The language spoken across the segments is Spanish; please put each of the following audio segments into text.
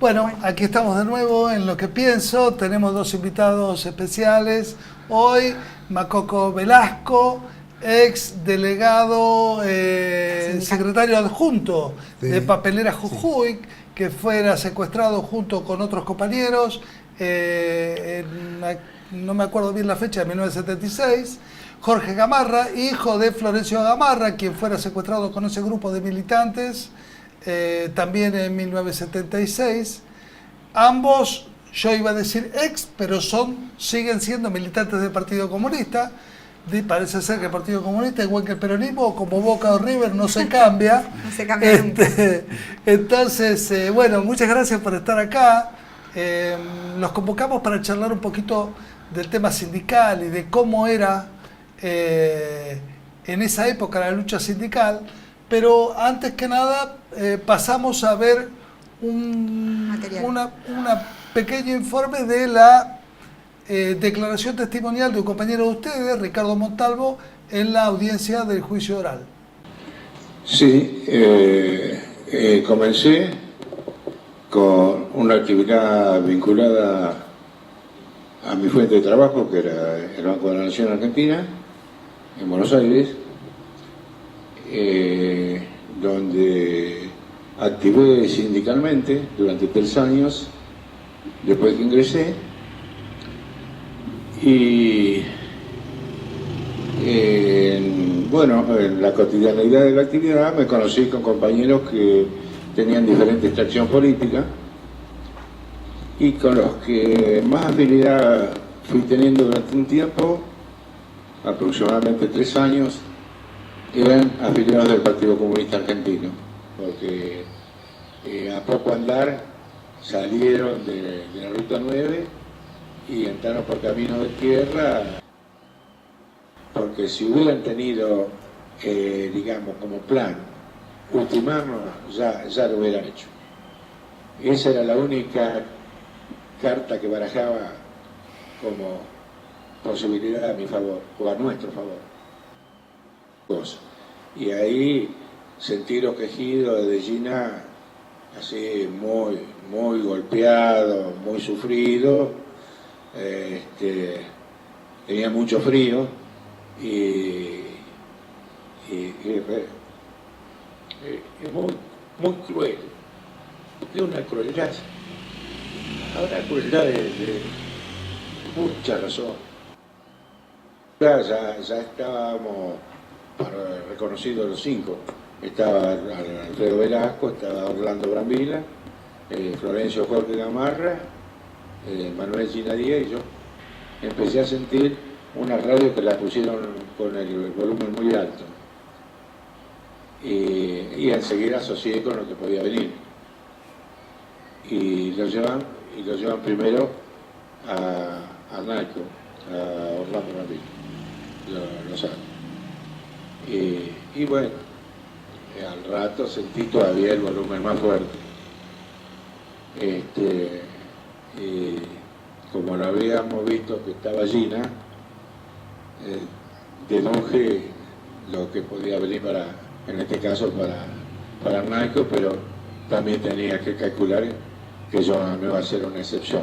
Bueno, aquí estamos de nuevo en Lo que pienso. Tenemos dos invitados especiales. Hoy, Macoco Velasco, ex delegado, secretario adjunto de Papelera Jujuy, que fuera secuestrado junto con otros compañeros, no me acuerdo bien la fecha, de 1976. Jorge Gamarra, hijo de Florencio Gamarra, quien fuera secuestrado con ese grupo de militantes, también en 1976. Ambos, yo iba a decir ex, pero siguen siendo militantes del Partido Comunista. Parece ser que el Partido Comunista, igual que el peronismo, como Boca o River, no se cambia. No se cambia nunca. Entonces, bueno, muchas gracias por estar acá. Los convocamos para charlar un poquito del tema sindical y de cómo era en esa época la lucha sindical, pero antes que nada pasamos a ver un pequeño informe de la declaración testimonial de un compañero de ustedes, Ricardo Montalvo, en la audiencia del juicio oral. Sí, comencé con una actividad vinculada a mi fuente de trabajo, que era el Banco de la Nación Argentina, en Buenos Aires, donde activé sindicalmente durante 3 años después que ingresé, y en la cotidianeidad de la actividad me conocí con compañeros que tenían diferente extracción política y con los que más afinidad fui teniendo durante un tiempo, aproximadamente 3 años, eran afiliados del Partido Comunista Argentino, porque a poco andar salieron de la Ruta 9 y entraron por camino de tierra, porque si hubieran tenido, digamos, como plan ultimarnos, ya lo hubieran hecho. Esa era la única carta que barajaba como posibilidad a mi favor, o a nuestro favor. Y ahí sentí los quejidos de Gina, así muy golpeado, muy sufrido, tenía mucho frío y es muy cruel, de una crueldad. Ahora crueldad de mucha razón. Ya estábamos reconocidos los 5. Estaba Alfredo Velasco, estaba Orlando Brambila, Florencio Jorge Gamarra, Manuel Gina Díaz y yo. Empecé a sentir una radio que la pusieron con el volumen muy alto. Y enseguida asocié con lo que podía venir. Y lo llevan primero a Naco, a Orlando Brambila, lo saben. Y bueno, al rato sentí todavía el volumen más fuerte. Como lo habíamos visto que estaba Gina, deduje lo que podía venir en este caso para Naco, pero también tenía que calcular que yo no iba a ser una excepción.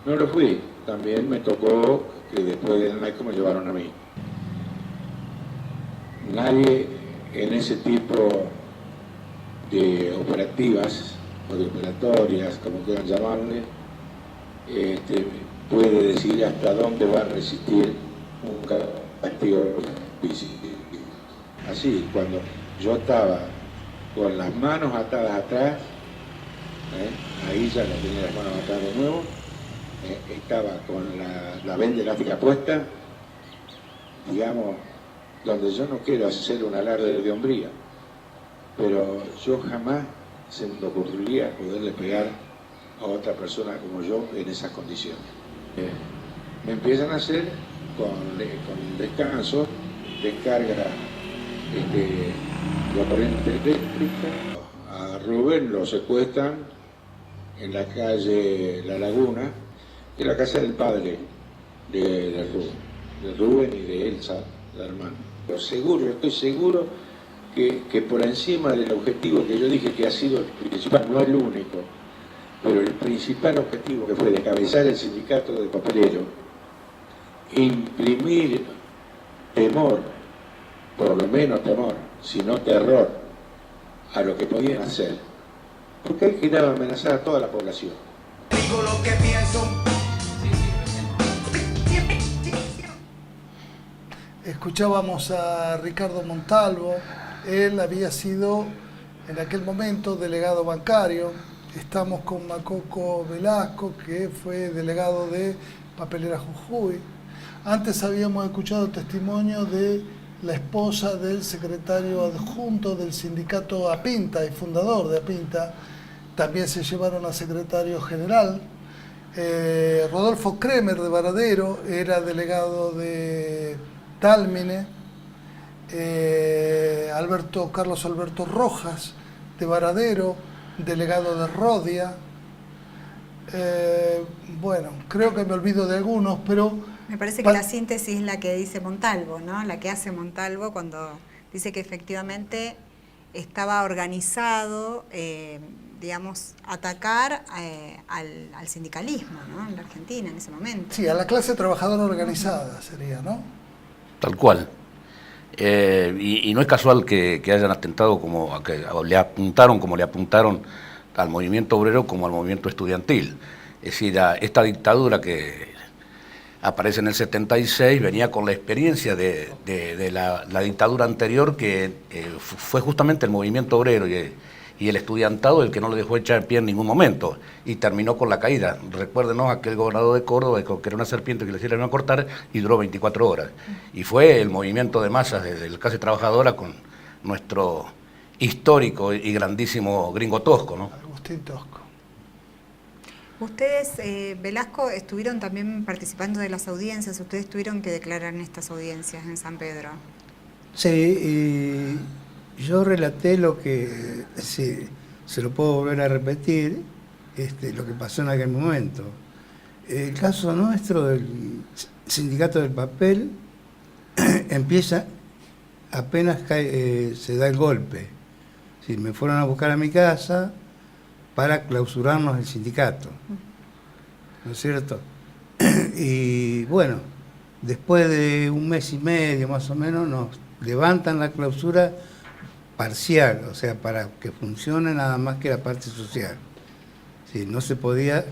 No lo fui, también me tocó que después de Naco me llevaron a mí. Nadie en ese tipo de operativas o de operatorias, como quieran llamarle, puede decir hasta dónde va a resistir un castigo físico. Así, cuando yo estaba con las manos atadas atrás, ahí ya no tenía las manos atadas de nuevo, estaba con la venda elástica puesta, digamos, donde yo no quiero hacer un alarde de hombría, pero yo jamás se me ocurriría poderle pegar a otra persona como yo en esas condiciones. Me empiezan a hacer con descanso, descarga de corriente eléctrica. A Rubén lo secuestran en la calle La Laguna, que es la casa del padre de Rubén y de Elsa, la hermana. Estoy seguro que por encima del objetivo que yo dije que ha sido el principal, no el único, pero el principal objetivo que fue descabezar el sindicato de papelero, imprimir temor, por lo menos temor, sino terror, a lo que podían hacer, porque él quería amenazar a toda la población. Digo lo que pienso. Escuchábamos a Ricardo Montalvo. Él había sido en aquel momento delegado bancario. Estamos con Macoco Velasco, que fue delegado de Papelera Jujuy. Antes habíamos escuchado testimonio de la esposa del secretario adjunto del sindicato APINTA y fundador de APINTA. También se llevaron al secretario general. Rodolfo Kremer de Varadero era delegado de Dálmine. Carlos Alberto Rojas de Varadero, delegado de Rodia. Bueno, creo que me olvido de algunos, pero... Me parece que la síntesis es la que dice Montalvo, ¿no? La que hace Montalvo cuando dice que efectivamente estaba organizado, digamos, atacar al sindicalismo, ¿no? En la Argentina en ese momento. Sí, a la clase trabajadora organizada sería, ¿no? Tal cual. Y no es casual que hayan atentado o le apuntaron al movimiento obrero como al movimiento estudiantil. Es decir, esta dictadura que aparece en el 76 venía con la experiencia de la dictadura anterior, que fue justamente el movimiento obrero y el estudiantado el que no le dejó echar pie en ningún momento, y terminó con la caída. Recuérdenos aquel gobernador de Córdoba que era una serpiente que le hicieron a cortar y duró 24 horas. Y fue el movimiento de masas de la clase trabajadora con nuestro histórico y grandísimo Gringo Tosco, ¿no? Agustín Tosco. Ustedes, Velasco, estuvieron también participando de las audiencias. Ustedes tuvieron que declarar en estas audiencias en San Pedro. Sí, yo relaté lo que, se lo puedo volver a repetir, lo que pasó en aquel momento. El caso nuestro del sindicato del papel empieza apenas se da el golpe. Sí, me fueron a buscar a mi casa para clausurarnos el sindicato, ¿no es cierto? Y bueno, después de un mes y medio más o menos nos levantan la clausura parcial, o sea, para que funcione nada más que la parte social. Sí, no se podía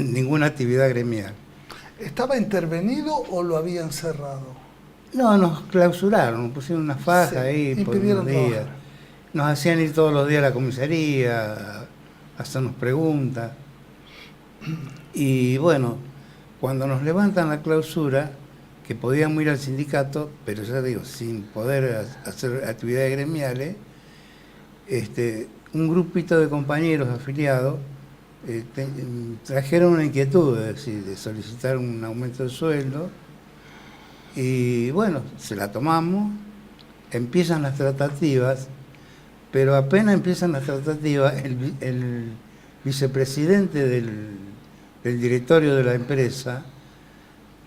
ninguna actividad gremial. ¿Estaba intervenido o lo habían cerrado? No, nos clausuraron, nos pusieron una faja ahí por unos días. Nos hacían ir todos los días a la comisaría a hacernos preguntas. Y bueno, cuando nos levantan la clausura, que podíamos ir al sindicato, pero ya digo, sin poder hacer actividades gremiales, un grupito de compañeros afiliados trajeron una inquietud, es decir, de solicitar un aumento de sueldo, y bueno, se la tomamos, empiezan las tratativas, pero apenas empiezan las tratativas, el vicepresidente del directorio de la empresa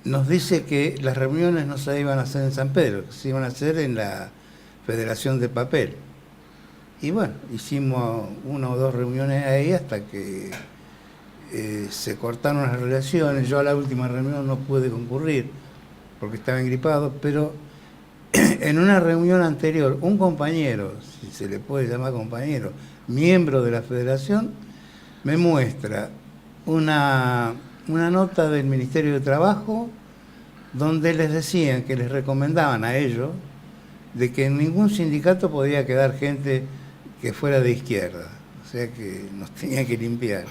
nos dice que las reuniones no se iban a hacer en San Pedro, que se iban a hacer en la Federación de Papel. Y bueno, hicimos una o dos reuniones ahí hasta que se cortaron las relaciones. Yo a la última reunión no pude concurrir porque estaba engripado, pero en una reunión anterior, un compañero, si se le puede llamar compañero, miembro de la federación, me muestra una nota del Ministerio de Trabajo donde les decían que les recomendaban a ellos de que en ningún sindicato podía quedar gente que fuera de izquierda, o sea que nos tenían que limpiar.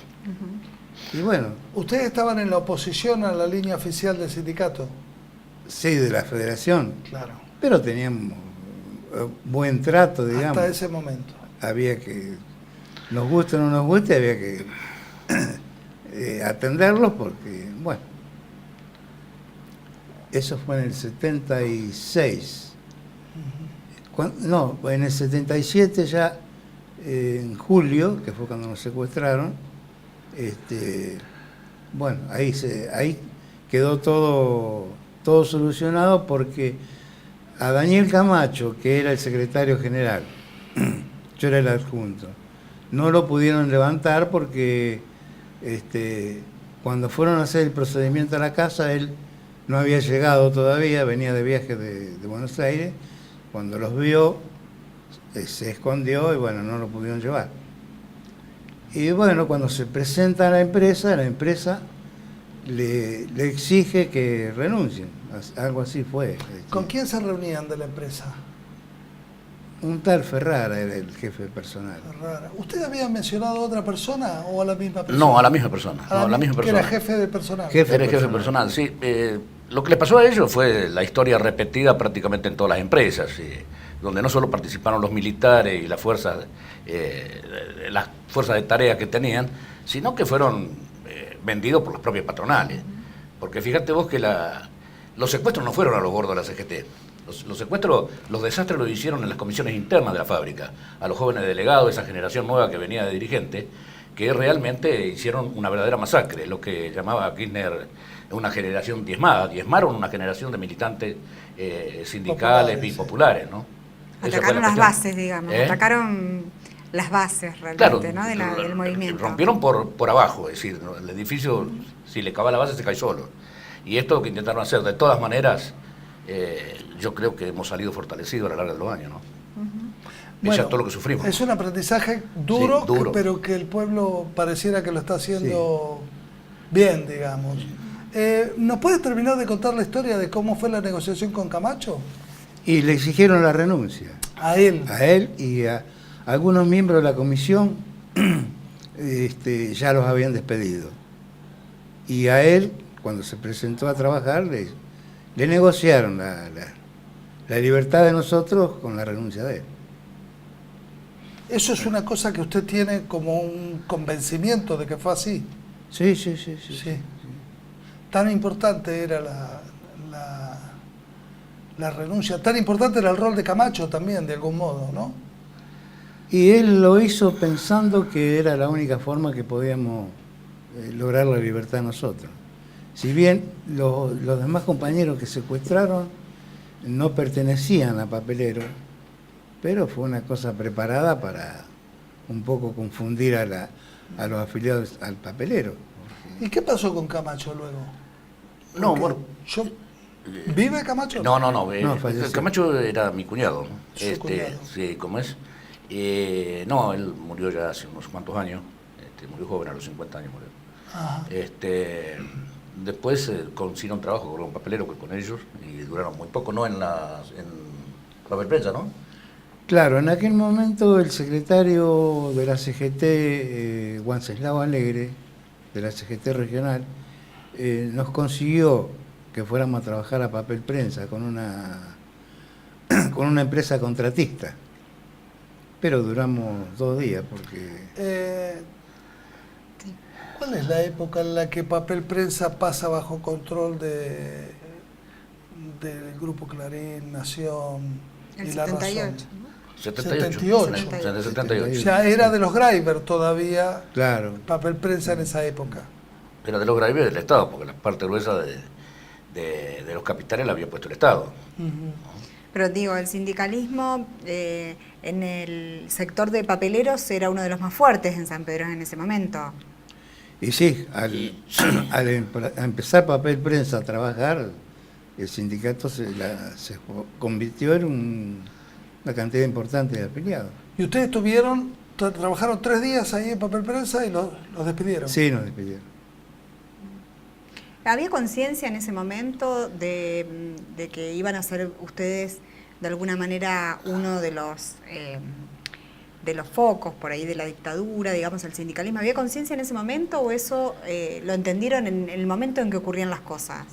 Y bueno. ¿Ustedes estaban en la oposición a la línea oficial del sindicato? Sí, de la federación. Claro. Pero teníamos buen trato, digamos. Hasta ese momento. Había que, nos guste o no nos guste, había que atenderlos porque, bueno, eso fue en el 76. No, en el 77 ya, en julio, que fue cuando nos secuestraron, bueno, ahí quedó todo solucionado porque a Daniel Camacho, que era el secretario general, yo era el adjunto, no lo pudieron levantar porque Cuando fueron a hacer el procedimiento a la casa, él no había llegado todavía, venía de viaje de Buenos Aires. Cuando los vio, se escondió y bueno, no lo pudieron llevar. Y bueno, cuando se presenta a la empresa le exige que renuncien. Algo así fue. ¿Con quién se reunían de la empresa? Un tal Ferrara era el jefe de personal. Ferrara. ¿Usted había mencionado a otra persona o a la misma persona? No, a la misma persona. A la misma que persona. era jefe de personal. Era el jefe personal, sí. Lo que le pasó a ellos fue la historia repetida prácticamente en todas las empresas, donde no solo participaron los militares y las fuerzas de tarea que tenían, sino que fueron vendidos por las propias patronales. Porque fíjate vos que los secuestros no fueron a los gordos de la CGT. Los secuestros, los desastres los hicieron en las comisiones internas de la fábrica, a los jóvenes delegados, esa generación nueva que venía de dirigentes, que realmente hicieron una verdadera masacre, lo que llamaba Kirchner una generación diezmada. Diezmaron una generación de militantes sindicales y populares, ¿no? Atacaron las bases, digamos, atacaron las bases realmente, claro, ¿no? del movimiento. Rompieron por abajo, es decir, ¿no? El edificio, si le cava la base, se cae solo. Y esto que intentaron hacer, de todas maneras, yo creo que hemos salido fortalecidos a lo largo de los años, ¿no? Pese a todo lo que sufrimos. Es un aprendizaje duro, Sí, duro. pero que el pueblo pareciera que lo está haciendo bien, digamos. ¿Nos puede terminar de contar la historia de cómo fue la negociación con Camacho? Y le exigieron la renuncia. A él. A él y a algunos miembros de la comisión ya los habían despedido. Y a él, cuando se presentó a trabajar, le negociaron la libertad de nosotros con la renuncia de él. ¿Eso es una cosa que usted tiene como un convencimiento de que fue así? Sí. Sí. Tan importante era la renuncia, tan importante era el rol de Camacho también, de algún modo, ¿no? Y él lo hizo pensando que era la única forma que podíamos lograr la libertad nosotros. Si bien los demás compañeros que secuestraron no pertenecían a Papelero, pero fue una cosa preparada para un poco confundir a los afiliados al Papelero. ¿Y qué pasó con Camacho luego? No, Porque bueno. ¿Vive Camacho? No. Falleció. Camacho era mi cuñado, ¿no? Su cuñado. Sí, ¿cómo es? No, él murió ya hace unos cuantos años. Murió joven, a los 50 años murió. Ajá. Después consiguieron trabajo con un papelero con ellos y duraron muy poco, ¿no? En Papel Prensa, ¿no? Claro, en aquel momento el secretario de la CGT, Wenceslao Alegre, de la CGT regional, nos consiguió que fuéramos a trabajar a Papel Prensa con una empresa contratista. Pero duramos 2 días porque... ¿Cuál es la época en la que Papel Prensa pasa bajo control del Grupo Clarín, Nación El y La 78, Razón? ¿no? 78. 78. O sea, era de los Greiber todavía, Claro. Papel Prensa en esa época. Era de los Greiber del Estado, porque la parte gruesa de los capitales la había puesto el Estado. Ujú. Pero digo, el sindicalismo en el sector de papeleros era uno de los más fuertes en San Pedro en ese momento. Y sí, al empezar Papel Prensa a trabajar, el sindicato se convirtió en una cantidad importante de afiliados. ¿Y ustedes trabajaron 3 días ahí en Papel Prensa y los despidieron? Sí, nos despidieron. ¿Había conciencia en ese momento de que iban a ser ustedes de alguna manera uno de los focos por ahí de la dictadura, digamos, el sindicalismo? ¿Había conciencia en ese momento o eso lo entendieron en el momento en que ocurrían las cosas?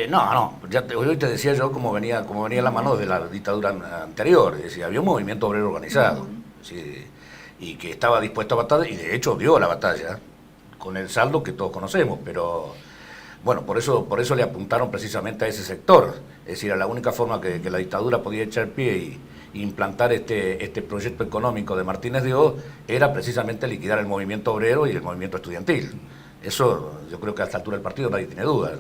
No, hoy te decía yo cómo venía la mano de la dictadura anterior, es decir, había un movimiento obrero organizado, sí, y que estaba dispuesto a batallar, y de hecho dio la batalla, con el saldo que todos conocemos, pero bueno, por eso le apuntaron precisamente a ese sector, es decir, a la única forma que la dictadura podía echar pie y implantar este proyecto económico de Martínez de Oz era precisamente liquidar el movimiento obrero y el movimiento estudiantil. Eso yo creo que a esta altura del partido nadie tiene duda.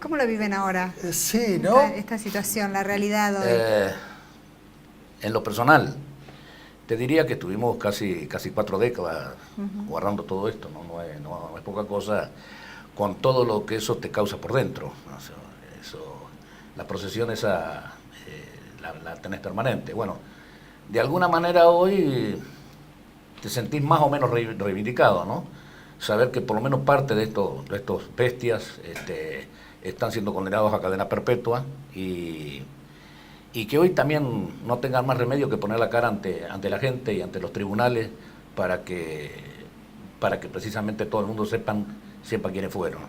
¿Cómo lo viven ahora? Sí, ¿no? Esta situación, la realidad hoy. En lo personal, Te diría que estuvimos casi 4 décadas guardando todo esto, ¿no? No es poca cosa, con todo lo que eso te causa por dentro. O sea, la procesión esa la tenés permanente. Bueno, de alguna manera hoy te sentís más o menos reivindicado, ¿no? Saber que por lo menos parte de estos bestias están siendo condenados a cadena perpetua y que hoy también no tengan más remedio que poner la cara ante la gente y ante los tribunales para que precisamente todo el mundo sepa quiénes fueron, ¿no?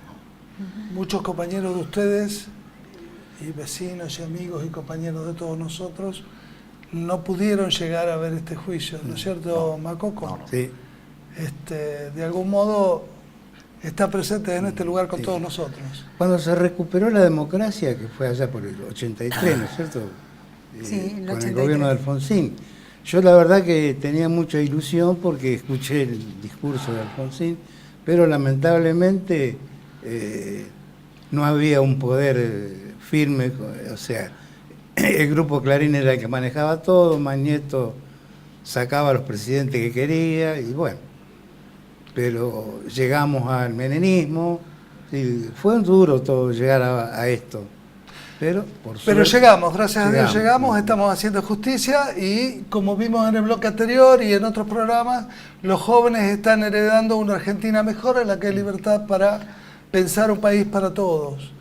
Muchos compañeros de ustedes, y vecinos y amigos y compañeros de todos nosotros, no pudieron llegar a ver este juicio, ¿no es cierto, Macoco? No. Sí. De algún modo está presente en este lugar con Sí. todos nosotros. Cuando se recuperó la democracia, que fue allá por el 83, ¿no es cierto? Sí, el con 83. el gobierno de Alfonsín. Yo la verdad que tenía mucha ilusión porque escuché el discurso de Alfonsín, pero lamentablemente no había un poder firme, o sea, el grupo Clarín era el que manejaba todo, Magneto sacaba a los presidentes que quería y bueno, pero llegamos al menemismo, sí, fue duro todo llegar a esto, pero por Pero suerte, llegamos, gracias a Dios llegamos. llegamos, estamos haciendo justicia y como vimos en el bloque anterior y en otros programas, los jóvenes están heredando una Argentina mejor en la que hay libertad para pensar un país para todos.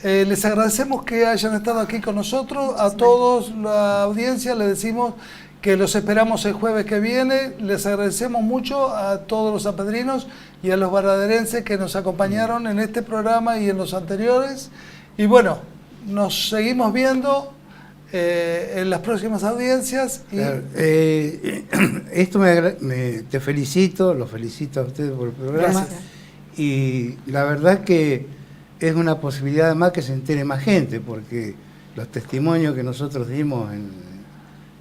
Les agradecemos que hayan estado aquí con nosotros, a todos la audiencia les decimos que los esperamos el jueves que viene, les agradecemos mucho a todos los sanpedrinos y a los baraderenses que nos acompañaron en este programa y en los anteriores y bueno, nos seguimos viendo en las próximas audiencias. Y Claro, esto te felicito, los felicito a ustedes por el programa. Gracias. Y la verdad que es una posibilidad además que se entere más gente, porque los testimonios que nosotros dimos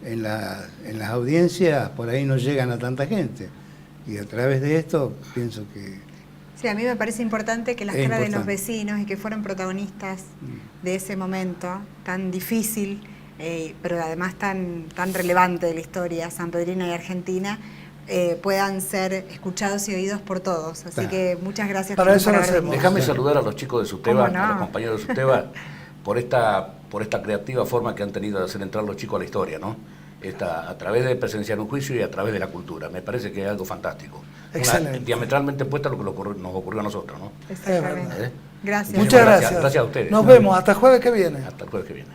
en las audiencias por ahí no llegan a tanta gente. Y a través de esto pienso que... Sí, a mí me parece importante que las Es caras de los importante. vecinos y que fueron protagonistas de ese momento tan difícil, pero además tan relevante de la historia sanpedrina y argentina, puedan ser escuchados y oídos por todos. Así Claro. que muchas gracias Para eso haber lo hacemos. venido. Déjame saludar a los chicos de Susteba, ¿Cómo no? a los compañeros de Susteba, por esta creativa forma que han tenido de hacer entrar los chicos a la historia, ¿no? A través de presenciar un juicio y a través de la cultura. Me parece que es algo fantástico. Excelente. Diametralmente opuesta a lo que nos ocurrió a nosotros, ¿no? Exactamente. ¿Eh? Gracias. Muchas Muchísimas gracias. gracias a ustedes. Nos vemos hasta el jueves que viene. Hasta el jueves que viene.